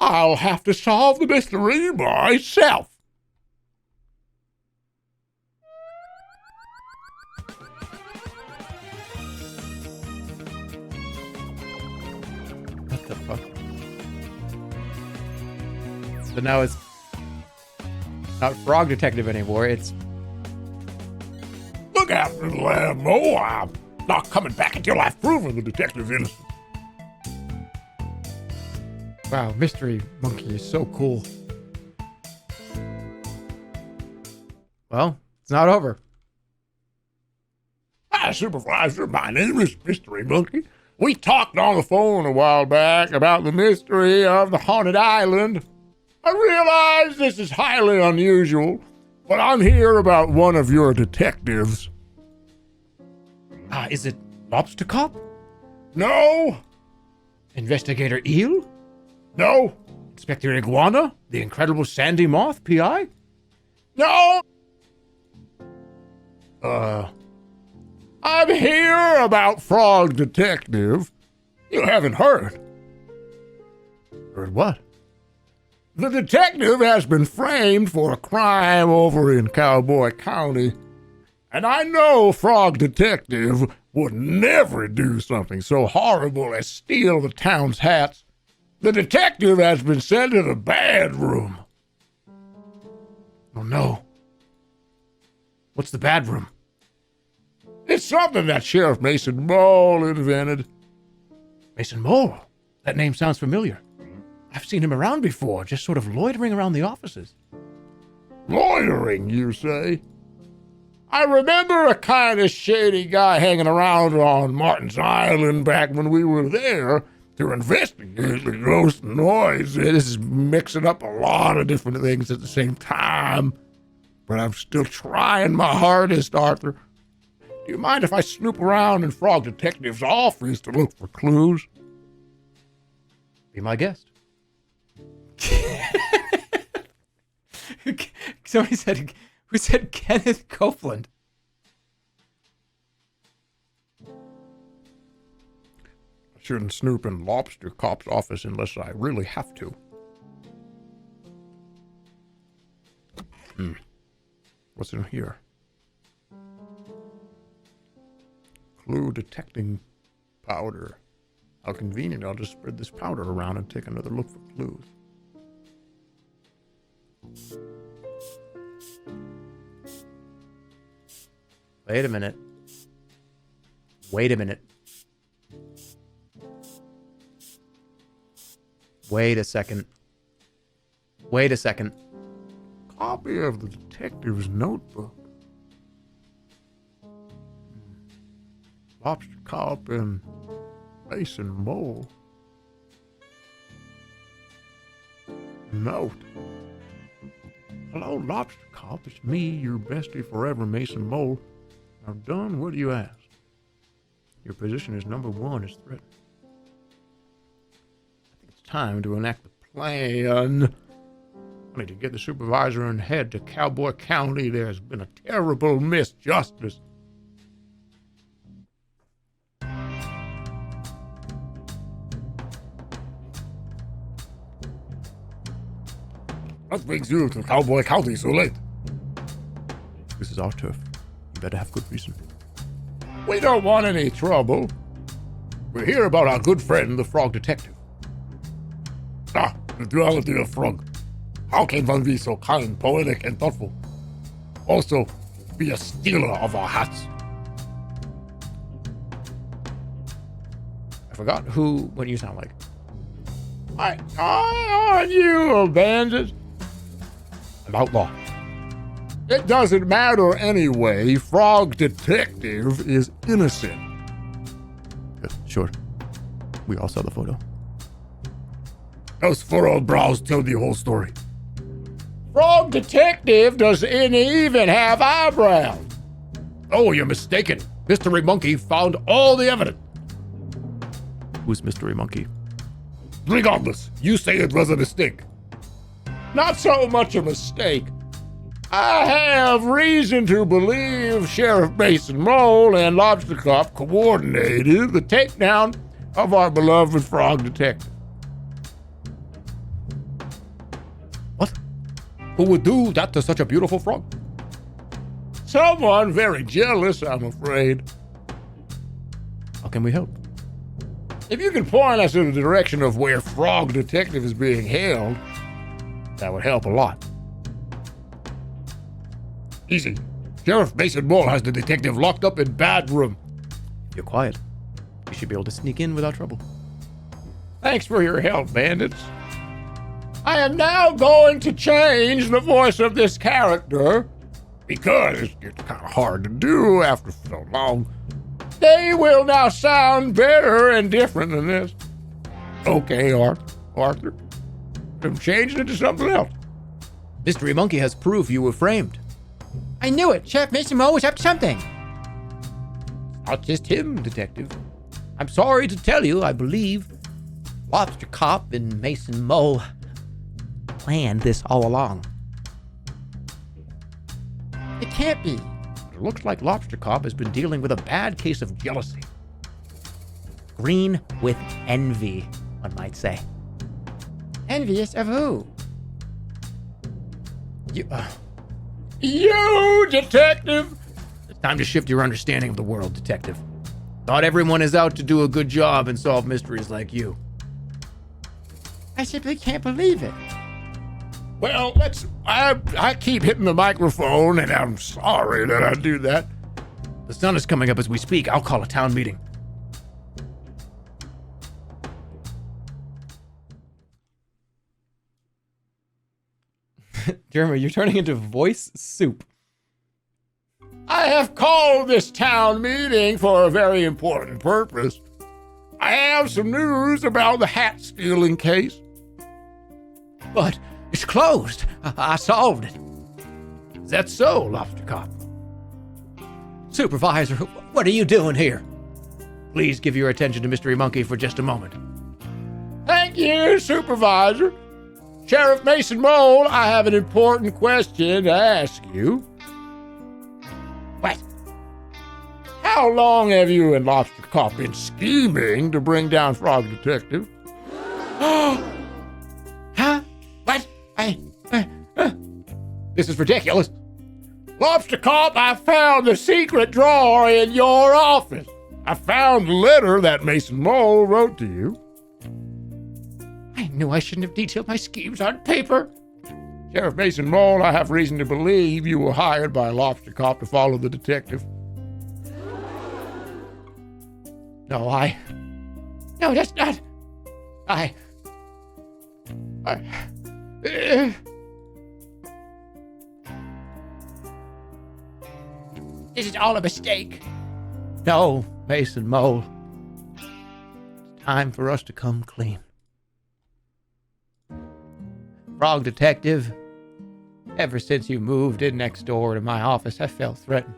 I'll have to solve the mystery myself. What the fuck? So now it's not Frog Detective anymore, it's look after the lab, Mo. I'm not coming back until I've proven the detective's innocent. Wow, Mystery Monkey is so cool. Well, it's not over. Hi, Supervisor. My name is Mystery Monkey. We talked on the phone a while back about the mystery of the haunted island. I realize this is highly unusual, but I'm here about one of your detectives. Is it Lobster Cop? No, Investigator Eel? no, Inspector Iguana? The Incredible Sandy Moth, PI? no. I'm here about Frog Detective. You haven't heard. Heard what? The detective has been framed for a crime over in Cowboy County. And I know Frog Detective would never do something so horrible as steal the town's hats. The detective has been sent to the bad room. Oh no. What's the bad room? It's something that Sheriff Mason Mole invented. Mason Mole. That name sounds familiar. I've seen him around before, just sort of loitering around the offices. Loitering, you say? I remember a kind of shady guy hanging around on Martin's Island back when we were there to investigate the ghost noise. This is mixing up a lot of different things at the same time. But I'm still trying my hardest, Arthur. Do you mind if I snoop around in Frog Detective's office to look for clues? Be my guest. Somebody said, who said Kenneth Copeland? I shouldn't snoop in Lobster Cop's office unless I really have to. What's in here? Clue detecting powder. How convenient. I'll just spread this powder around and take another look for clues. Wait a minute. Wait a minute. Wait a second. Wait a second. Copy of the detective's notebook. Lobster Cop and Mason Mole. Note. Hello, Lobster Cop. It's me, your bestie forever, Mason Mole. I've done what you asked. Your position as number one is threatened. I think it's time to enact the plan. I need to get the supervisor and head to Cowboy County. There's been a terrible misjustice. What brings you to Cowboy County so late? This is our turf. You better have good reason. We don't want any trouble. We're here about our good friend, the Frog Detective. Ah, the duality of Frog. How can one be so kind, poetic, and thoughtful? Also, be a stealer of our hats. I forgot what you sound like. Aren't you a bandit? An outlaw. It doesn't matter anyway. Frog Detective is innocent. Sure. We all saw the photo. Those furrowed brows tell the whole story. Frog Detective doesn't even have eyebrows. Oh, you're mistaken. Mystery Monkey found all the evidence. Who's Mystery Monkey? Regardless, you say it was a mistake. Not so much a mistake. I have reason to believe Sheriff Mason Mole and Lobster Cop coordinated the takedown of our beloved Frog Detective. What? Who would do that to such a beautiful frog? Someone very jealous, I'm afraid. How can we help? If you can point us in the direction of where Frog Detective is being held, that would help a lot. Easy. Sheriff Mason Mole has the detective locked up in bad room. If you're quiet, you should be able to sneak in without trouble. Thanks for your help, bandits. I am now going to change the voice of this character because it's kind of hard to do after so long. They will now sound better and different than this. Okay, Arthur. I'm changing it to something else. Mystery Monkey has proof you were framed. I knew it. Sheriff Mason Mole was up to something. Not just him, Detective. I'm sorry to tell you, I believe Lobster Cop and Mason Mole planned this all along. It can't be. It looks like Lobster Cop has been dealing with a bad case of jealousy. Green with envy, one might say. Envious of who? You, Detective! It's time to shift your understanding of the world, Detective. Not everyone is out to do a good job and solve mysteries like you. I simply can't believe it. Well, I keep hitting the microphone, and I'm sorry that I do that. The sun is coming up as we speak. I'll call a town meeting. Jeremy, you're turning into voice soup. I have called this town meeting for a very important purpose. I have some news about the hat stealing case. But it's closed. I solved it. Is that so, Lobster Cop? Supervisor, what are you doing here? Please give your attention to Mystery Monkey for just a moment. Thank you, Supervisor. Sheriff Mason Mole, I have an important question to ask you. What? How long have you and Lobster Cop been scheming to bring down Frog Detective? Huh? What? This is ridiculous. Lobster Cop, I found the secret drawer in your office. I found the letter that Mason Mole wrote to you. I knew I shouldn't have detailed my schemes on paper. Sheriff Mason Mole, I have reason to believe you were hired by Lobster Cop to follow the detective. No, No, that's not. This is all a mistake. No, Mason Mole. It's time for us to come clean. Frog Detective, ever since you moved in next door to my office, I felt threatened.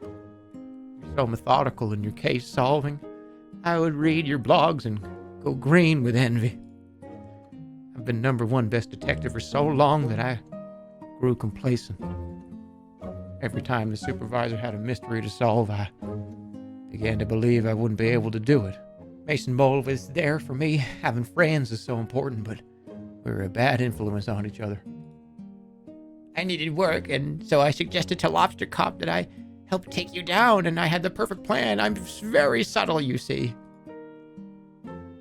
You're so methodical in your case solving. I would read your blogs and go green with envy. I've been #1 best detective for so long that I grew complacent. Every time the supervisor had a mystery to solve, I began to believe I wouldn't be able to do it. Mason Mole was there for me. Having friends is so important, but we were a bad influence on each other. I needed work, and so I suggested to Lobster Cop that I help take you down, and I had the perfect plan. I'm very subtle, you see.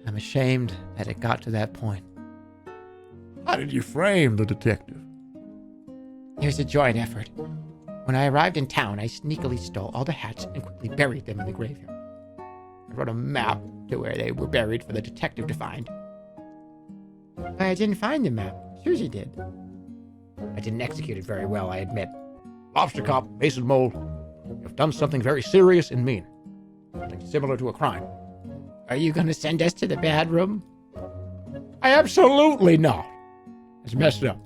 I'm ashamed that it got to that point. How did you frame the detective? It was a joint effort. When I arrived in town, I sneakily stole all the hats and quickly buried them in the graveyard. I wrote a map to where they were buried for the detective to find. But I didn't find the map. Susie did. I didn't execute it very well, I admit. Lobster Cop, Mason Mole, you've done something very serious and mean. Something similar to a crime. Are you going to send us to the bad room? Absolutely not. It's messed up.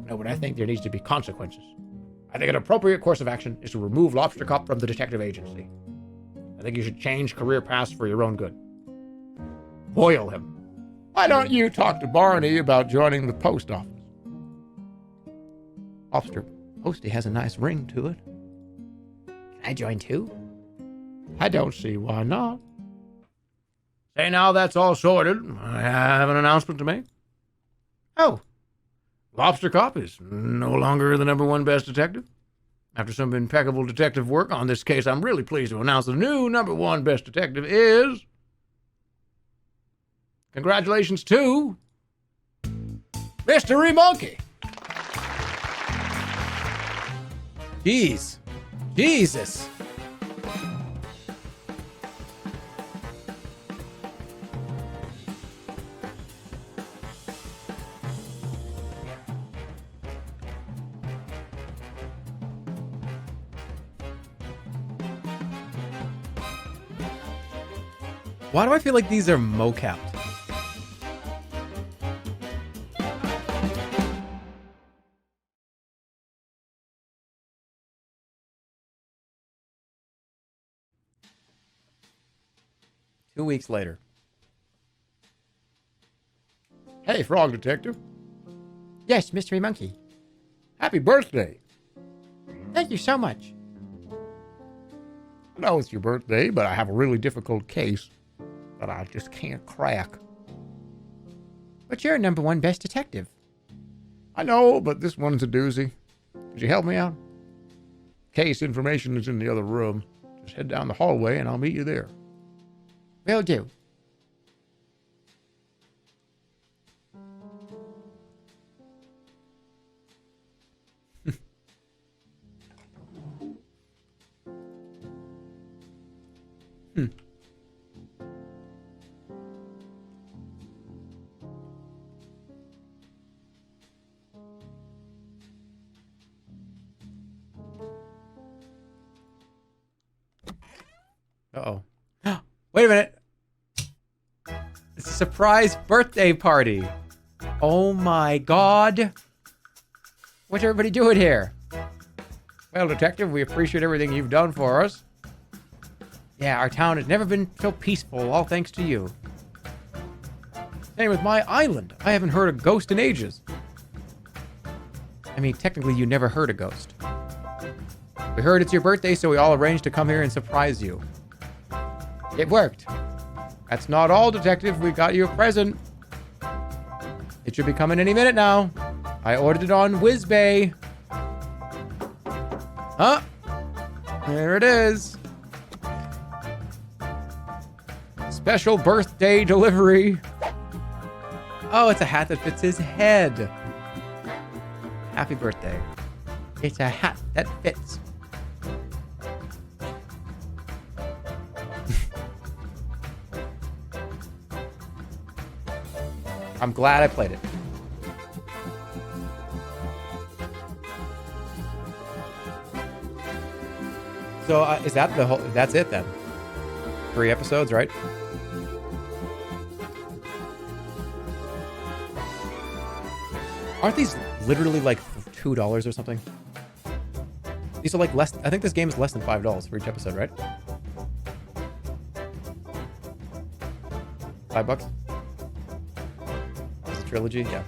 No, but I think there needs to be consequences. I think an appropriate course of action is to remove Lobster Cop from the detective agency. I think you should change career paths for your own good. Foil him. Why don't you talk to Barney about joining the post office? Officer Posty has a nice ring to it. Can I join too? I don't see why not. Say now that's all sorted. I have an announcement to make. Oh, Lobster Cop is no longer the #1 best detective. After some impeccable detective work on this case, I'm really pleased to announce the new #1 best detective is... Congratulations to... Mystery Monkey! Jeez. Jesus. Why do I feel like these are mocapped? Two weeks later. Hey, Frog Detective. Yes, Mystery Monkey. Happy birthday. Thank you so much. I know it's your birthday, but I have a really difficult case that I just can't crack. But you're number one best detective. I know, but this one's a doozy. Could you help me out? Case information is in the other room. Just head down the hallway and I'll meet you there. Will do. Uh-oh. Wait a minute. It's a surprise birthday party. Oh my god. What's everybody doing here? Well, Detective, we appreciate everything you've done for us. Yeah, our town has never been so peaceful, all thanks to you. Same with my island. I haven't heard a ghost in ages. I mean, technically, you never heard a ghost. We heard it's your birthday, so we all arranged to come here and surprise you. It worked. That's not all, Detective. We got you a present. It should be coming any minute now. I ordered it on WhizBay. Huh? There it is. Special birthday delivery. Oh, it's a hat that fits his head. Happy birthday. It's a hat that fits. I'm glad I played it. So is that the whole? That's it then. 3 episodes, right? Aren't these literally like $2 or something? These are like less. I think this game is less than $5 for each episode, right? $5. Is it trilogy? Yeah.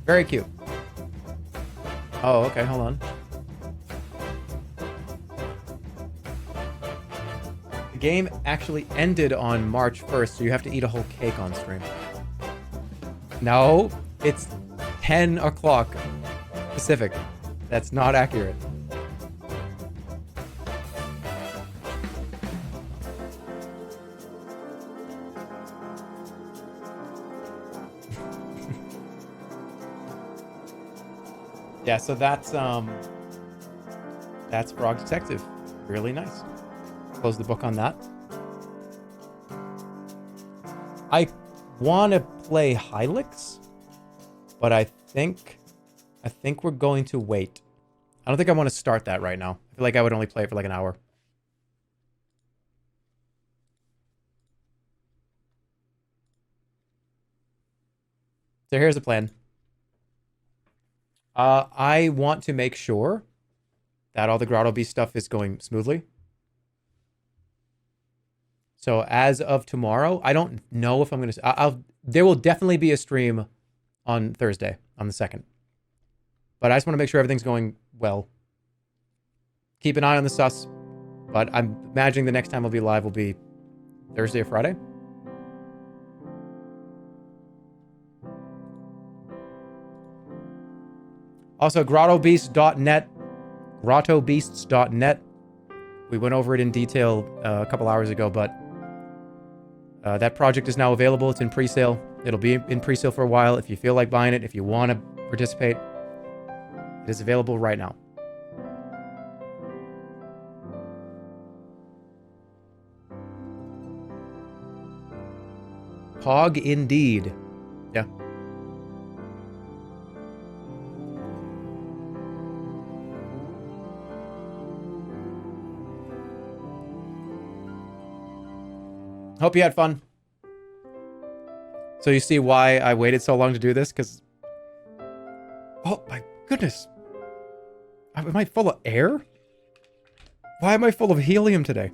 Very cute. Oh, okay. Hold on. The game actually ended on March 1st, so you have to eat a whole cake on stream. No, it's 10 o'clock Pacific. That's not accurate. Yeah, so that's Frog Detective. Really nice. Close the book on that. I want to play Hylix, but I think we're going to wait. I don't think I want to start that right now. I feel like I would only play it for like an hour. So here's the plan. I want to make sure that all the Grotto Beast stuff is going smoothly. So as of tomorrow, I don't know if I'm going to... there will definitely be a stream on Thursday, on the 2nd. But I just want to make sure everything's going well. Keep an eye on the sus. But I'm imagining the next time I'll be live will be Thursday or Friday. Also, grottobeasts.net. Grottobeasts.net. We went over it in detail a couple hours ago, but that project is now available. It's in pre-sale. It'll be in pre-sale for a while. If you feel like buying it, if you want to participate, It is available right now. Pog indeed. Yeah. Hope you had fun. So you see why I waited so long to do this? Because... Oh my goodness. Am I full of air? Why am I full of helium today?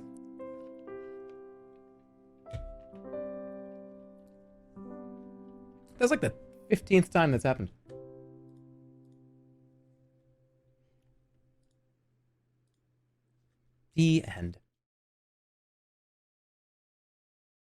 That's like the 15th time that's happened. The end.